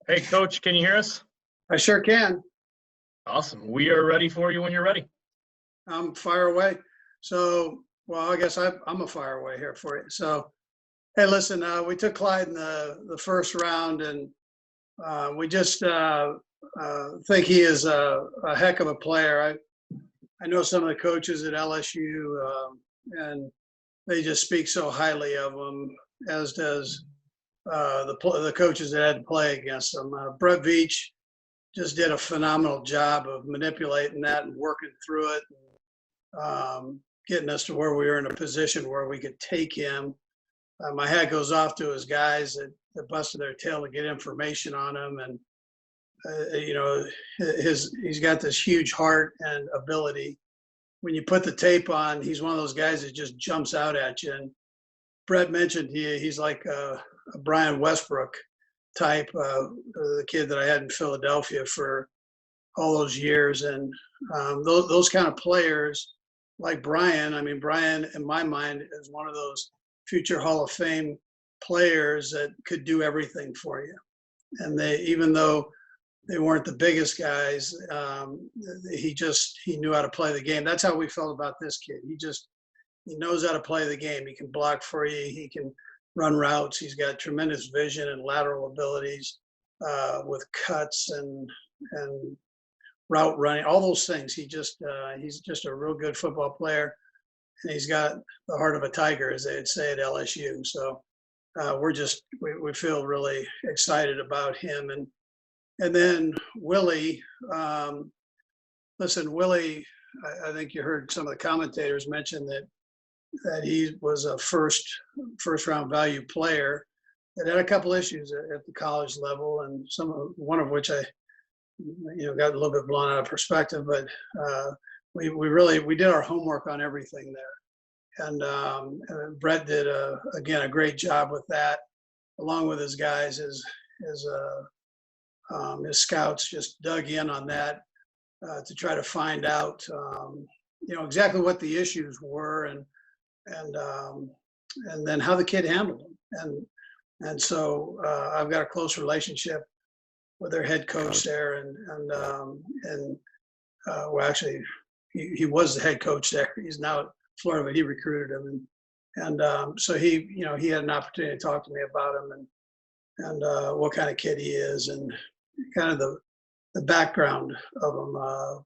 Hey, Coach, can you hear us? I sure can. Awesome. We are ready for you when you're ready. Fire away. So, well, I guess I'm a fire away here for you. So, hey, listen, we took Clyde in the first round, and we just think he is a heck of a player. I know some of the coaches at LSU, and they just speak so highly of him, as does the coaches that had to play against him. Brett Veach just did a phenomenal job of manipulating that and working through it, and, getting us to where we were in a position where we could take him. My hat goes off to his guys that busted their tail to get information on him, and he's got this huge heart and ability. When you put the tape on, he's one of those guys that just jumps out at you. And Brett mentioned he's like a Brian Westbrook type, the kid that I had in Philadelphia for all those years. And those kind of players like Brian, I mean, Brian in my mind is one of those future Hall of Fame players that could do everything for you. And even though they weren't the biggest guys, he knew how to play the game. That's how we felt about this kid. He knows how to play the game. He can block for you. He can run routes. He's got tremendous vision and lateral abilities with cuts and route running, all those things. He's just a real good football player, and he's got the heart of a tiger, as they'd say at LSU. So we feel really excited about him. And then Willie, Willie, I think you heard some of the commentators mention that he was a first round value player that had a couple issues at the college level, and one of which I got a little bit blown out of perspective, but we did our homework on everything there, and Brett did again a great job with that, along with his guys. His scouts just dug in on that to try to find out exactly what the issues were, and then how the kid handled them. And so I've got a close relationship with their head coach there, and well, actually he was the head coach there. He's now at Florida, but he recruited him, and so he had an opportunity to talk to me about him and what kind of kid he is, and kind of the background of him,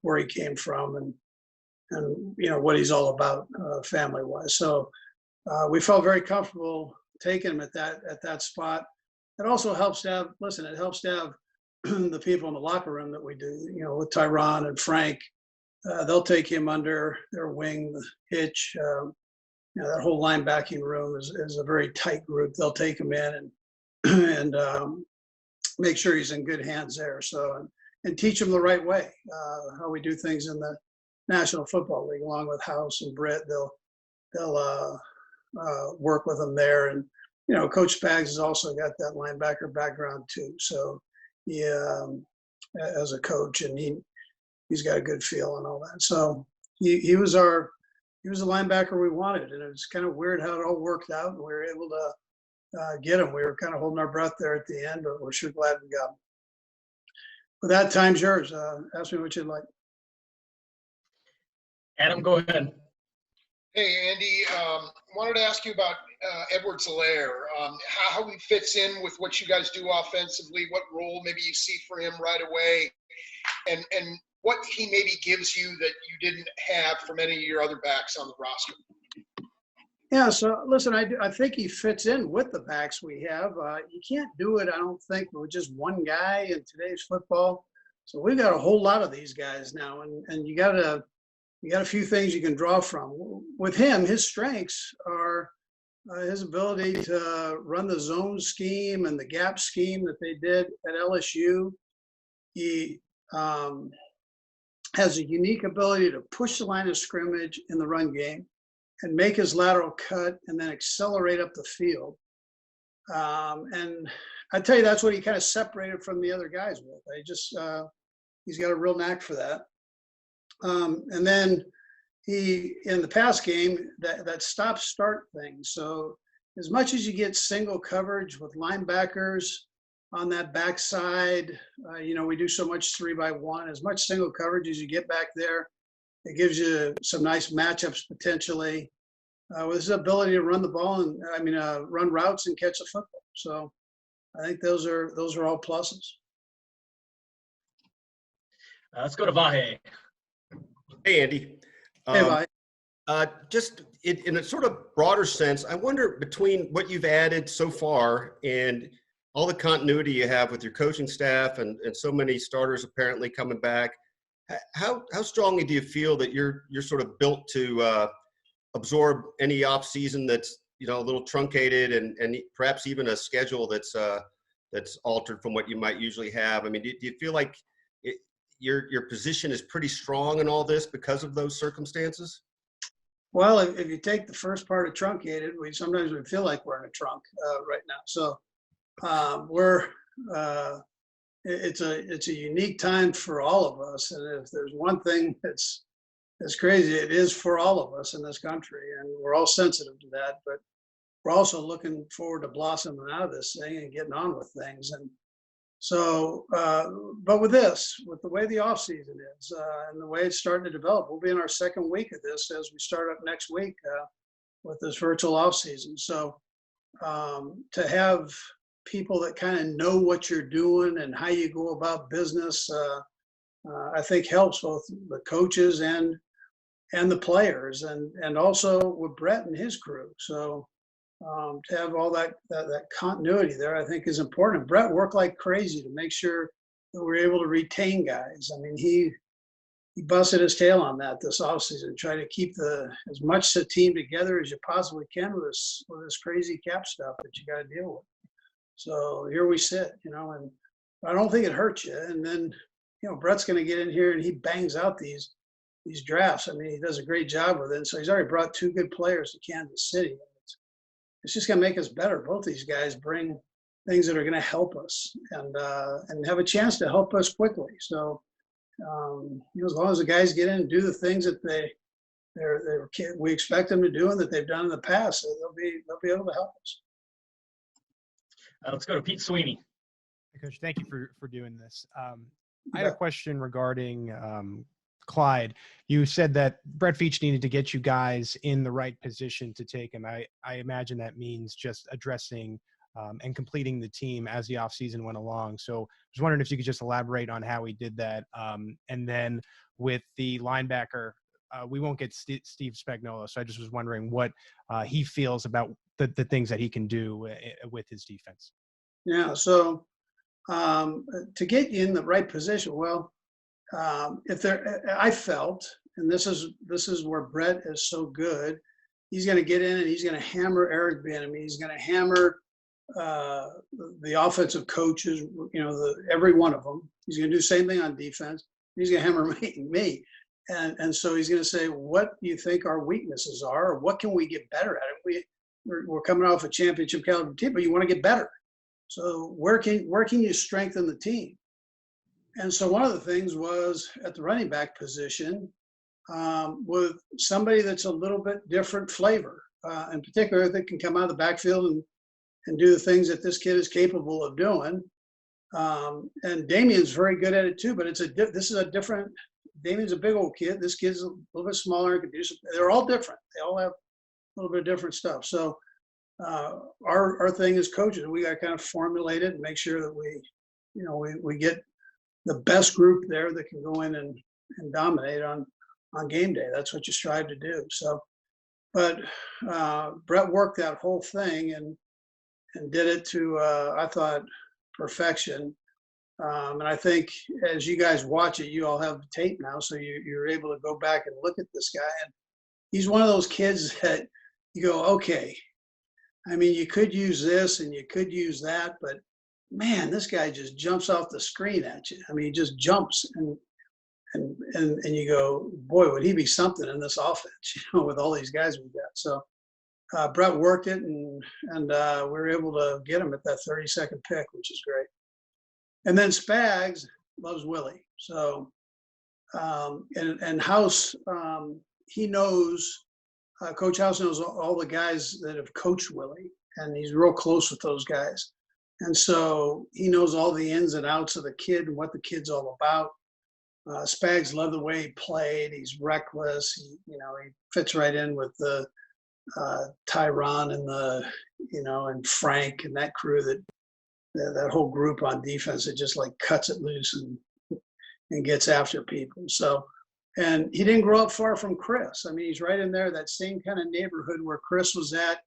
where he came from, and what he's all about family wise. So we felt very comfortable taking him at that spot. It also helps to have the people in the locker room that we do, with Tyron and Frank. They'll take him under their wing. Hitch, that whole linebacking room is a very tight group. They'll take him in and make sure he's in good hands there. So and teach him the right way, how we do things in the National Football League, along with House and Britt. They'll work with him there, and Coach Spags has also got that linebacker background too. So he, as a coach, and he's got a good feel and all that. So he was the linebacker we wanted, and it was kind of weird how it all worked out, and we were able to get him. We were kind of holding our breath there at the end, but we're sure glad we got him. With that, time's yours. Ask me what you'd like. Adam, go ahead. Hey, Andy, wanted to ask you about Edwards-Helaire, how he fits in with what you guys do offensively, what role maybe you see for him right away, and what he maybe gives you that you didn't have from any of your other backs on the roster. Yeah, so listen, I think he fits in with the backs we have. You can't do it, I don't think, with just one guy in today's football. So we've got a whole lot of these guys now, and you got a few things you can draw from. With him, his strengths are his ability to run the zone scheme and the gap scheme that they did at LSU. He has a unique ability to push the line of scrimmage in the run game and make his lateral cut and then accelerate up the field. And I tell you, that's what he kind of separated from the other guys with. He's got a real knack for that. And then he, in the pass game, that stop-start thing. So as much as you get single coverage with linebackers on that backside, we do so much 3-by-1. As much single coverage as you get back there, it gives you some nice matchups potentially. With his ability to run the ball and run routes and catch a football. So I think those are all pluses. Let's go to Vahe. Hey, Andy. Hey, Vi. Just in a sort of broader sense, I wonder between what you've added so far and all the continuity you have with your coaching staff and so many starters apparently coming back, how strongly do you feel that you're sort of built to absorb any off season that's a little truncated and perhaps even a schedule that's altered from what you might usually have? I mean, do you feel like your position is pretty strong in all this because of those circumstances? Well, if you take the first part of truncated, sometimes we feel like we're in a trunk right now. So it's a unique time for all of us, and if there's one thing that's crazy, it is for all of us in this country, and we're all sensitive to that. But we're also looking forward to blossoming out of this thing and getting on with things. And so, but with the way the off season is and the way it's starting to develop, we'll be in our second week of this as we start up next week with this virtual off season. So to have people that kind of know what you're doing and how you go about business, I think helps both the coaches and the players, and also with Brett and his crew. So to have all that continuity there, I think is important. Brett worked like crazy to make sure that we're able to retain guys. I mean, he busted his tail on that this offseason, trying to keep as much the team together as you possibly can with this crazy cap stuff that you got to deal with. So here we sit, and I don't think it hurts you. And then, Brett's going to get in here and he bangs out these drafts. I mean, he does a great job with it. So he's already brought 2 good players to Kansas City. It's just going to make us better. Both these guys bring things that are going to help us and have a chance to help us quickly. So, as long as the guys get in and do the things that we expect them to do and that they've done in the past, they'll be able to help us. Let's go to Pete Sweeney. Coach, thank you for doing this. I had a question regarding Clyde. You said that Brett Veach needed to get you guys in the right position to take him. I imagine that means just addressing and completing the team as the offseason went along. So I was wondering if you could just elaborate on how he did that. And then with the linebacker, we won't get Steve Spagnuolo. So I just was wondering what he feels about the things that he can do with his defense. Yeah. So to get you in the right position, well, I felt, and this is where Brett is so good, he's going to get in and he's going to hammer Eric Bieniemy. He's going to hammer the offensive coaches, every one of them. He's going to do the same thing on defense. He's going to hammer me. And so he's going to say, what do you think our weaknesses are? Or what can we get better at? We're coming off a championship caliber team, but you want to get better. So where can you strengthen the team? And so one of the things was at the running back position with somebody that's a little bit different flavor, in particular that can come out of the backfield and do the things that this kid is capable of doing. And Damien's very good at it too, but Damien's a big old kid. This kid's a little bit smaller. They're all different. They all have a little bit of different stuff. So our thing as coaches, we got to kind of formulate it and make sure that we get the best group there that can go in and dominate on game day. That's what you strive to do. So, but Brett worked that whole thing and did it to, I thought, perfection. And I think as you guys watch it, you all have the tape now, so you're able to go back and look at this guy. And he's one of those kids that you go, okay, I mean, you could use this and you could use that, but man, this guy just jumps off the screen at you. I mean, he just jumps and you go, boy, would he be something in this offense, with all these guys we've got. So Brett worked it and we were able to get him at that 32nd pick, which is great. And then Spags loves Willie. So, and House, he knows, Coach House knows all the guys that have coached Willie. and he's real close with those guys. And so he knows all the ins and outs of the kid and what the kid's all about. Spags loved the way he played. He's reckless. He fits right in with the Tyron and and Frank and that crew, that whole group on defense that just like cuts it loose and gets after people. So, and he didn't grow up far from Chris. I mean, he's right in there, that same kind of neighborhood where Chris was at.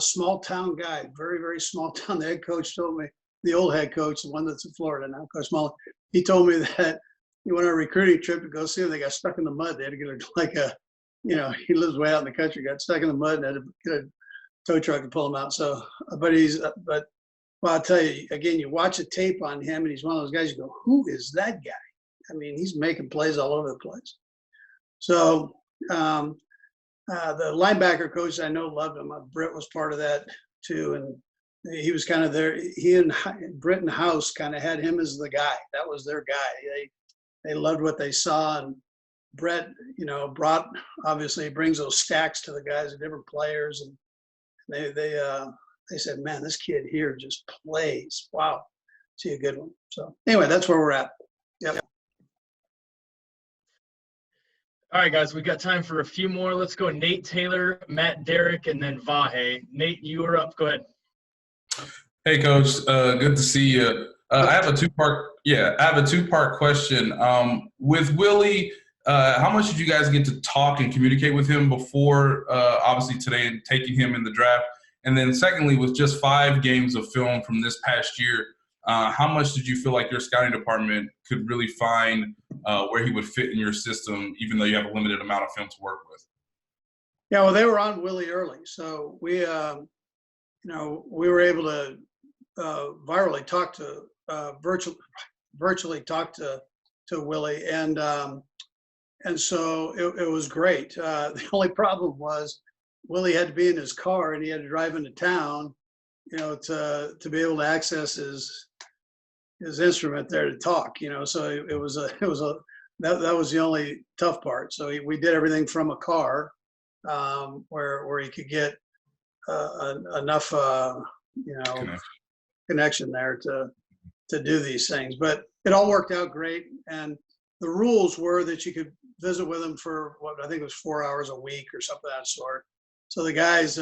Small town guy, very, very small town. The head coach told me, the old head coach, the one that's in Florida now, Coach Mullen, he told me that he went on a recruiting trip to go see him. They got stuck in the mud. They had to get he lives way out in the country, got stuck in the mud and had to get a tow truck to pull him out. So, well, I'll tell you, again, you watch a tape on him and he's one of those guys, you go, who is that guy? I mean, he's making plays all over the place. So, the linebacker coach I know loved him. Britt was part of that too, and he was kind of there. He and Britt and House kind of had him as the guy. That was their guy. They loved what they saw, and Brett, brings those stacks to the guys, the different players, and they said, man, this kid here just plays. Wow, see a good one. So anyway, that's where we're at. Yep. All right, guys, we got time for a few more. Let's go Nate Taylor, Matt Derrick, and then Vahe. Nate, you are up. Go ahead. Hey, Coach. Good to see you. I have a two-part question. With Willie, how much did you guys get to talk and communicate with him before, obviously today, and taking him in the draft? And then secondly, with just 5 games of film from this past year, how much did you feel like your scouting department could really find where he would fit in your system, even though you have a limited amount of film to work with? Yeah, well, they were on Willie early, so we were able to virally talk to virtually talk to Willie, and so it was great. The only problem was Willie had to be in his car and he had to drive into town, to be able to access his instrument there to talk. So that was the only tough part. So we did everything from a car, where he could get enough connection there to do these things. But it all worked out great, and the rules were that you could visit with him for what I think it was 4 hours a week or something of that sort. So the guys,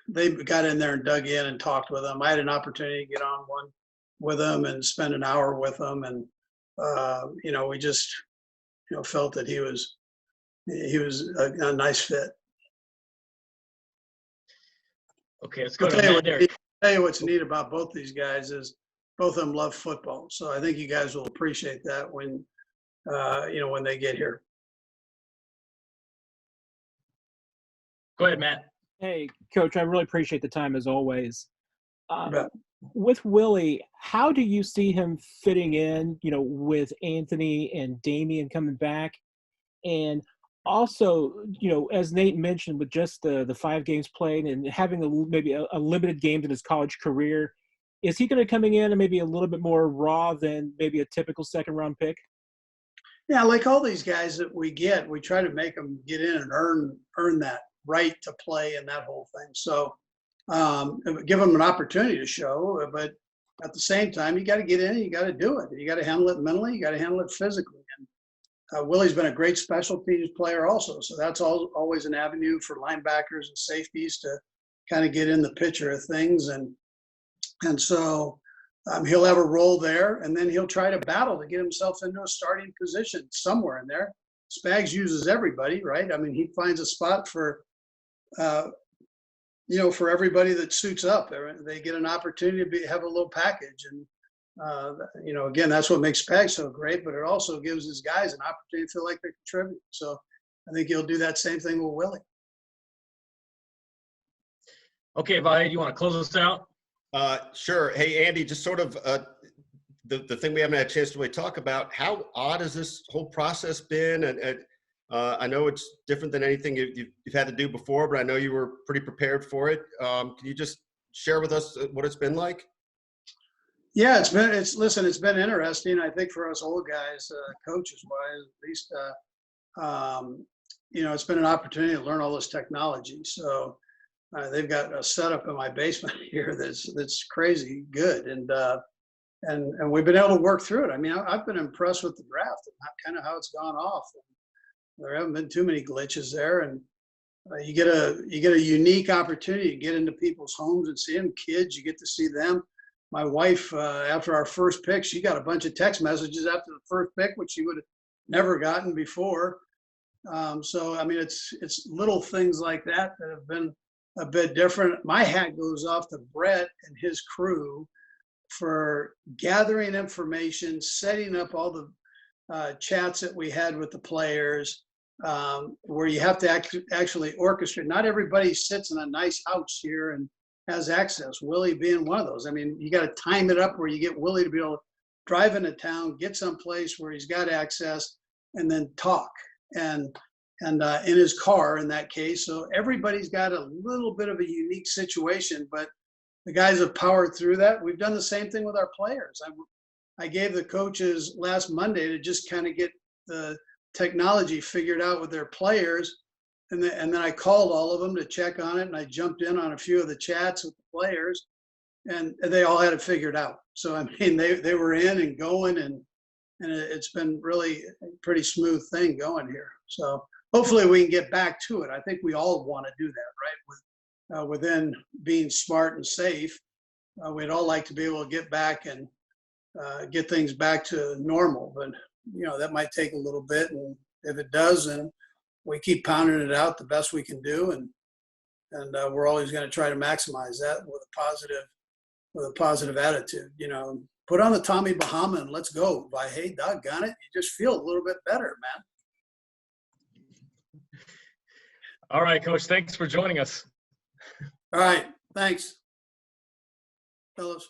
they got in there and dug in and talked with him. I had an opportunity to get on one with him and spend an hour with him, and we just felt that he was a nice fit. Okay, let's go to Matt Derrick. Tell you what's neat about both these guys is both of them love football. So I think you guys will appreciate that when they get here. Go ahead, Matt. Hey, Coach, I really appreciate the time as always. With Willie, how do you see him fitting in, with Anthony and Damian coming back? And also, as Nate mentioned, with just the 5 games played and having maybe a limited games in his college career, is he going to coming in and maybe a little bit more raw than maybe a typical second-round pick? Yeah, like all these guys that we get, we try to make them get in and earn that right to play and that whole thing. So give them an opportunity to show, but at the same time, you got to get in and you got to do it. You got to handle it mentally. You got to handle it physically. And Willie's been a great special teams player also. So that's always an avenue for linebackers and safeties to kind of get in the picture of things. And so he'll have a role there, and then he'll try to battle to get himself into a starting position somewhere in there. Spags uses everybody, right? I mean, he finds a spot for everybody that suits up. They get an opportunity to have a little package. And, again, that's what makes Spags so great, but it also gives his guys an opportunity to feel like they contribute. So I think he'll do that same thing with Willie. Okay, Vahe, do you want to close us out? Sure. Hey, Andy, just sort of the thing we haven't had a chance to really talk about, how odd has this whole process been? And I know it's different than anything you've had to do before, but I know you were pretty prepared for it. Can you just share with us what it's been like? Yeah, it's been interesting. I think for us old guys, coaches wise, at least, it's been an opportunity to learn all this technology. So they've got a setup in my basement here that's crazy good, and we've been able to work through it. I mean, I've been impressed with the draft and kind of how it's gone off. There haven't been too many glitches there, and you get a unique opportunity to get into people's homes and see them. Kids, you get to see them. My wife, after our first pick, she got a bunch of text messages after the first pick, which she would have never gotten before. So I mean, it's little things like that have been a bit different. My hat goes off to Brett and his crew for gathering information, setting up all the chats that we had with the players, where you have to actually orchestrate. Not everybody sits in a nice house here and has access. Willie being one of those. I mean, you got to time it up where you get Willie to be able to drive into town, get someplace where he's got access, and then talk. And in his car in that case. So everybody's got a little bit of a unique situation, but the guys have powered through that. We've done the same thing with our players. I gave the coaches last Monday to just kind of get the technology figured out with their players. And then I called all of them to check on it, and I jumped in on a few of the chats with the players, and they all had it figured out. So, I mean, they were in and going, and it's been really a pretty smooth thing going here. So hopefully we can get back to it. I think we all want to do that, right? Within being smart and safe, we'd all like to be able to get back and get things back to normal. But, that might take a little bit. And if it does, then we keep pounding it out the best we can do. And we're always going to try to maximize that with a positive attitude. Put on the Tommy Bahama and let's go. By hey, doggone it, you just feel a little bit better, man. All right, Coach. Thanks for joining us. All right. Thanks, fellas.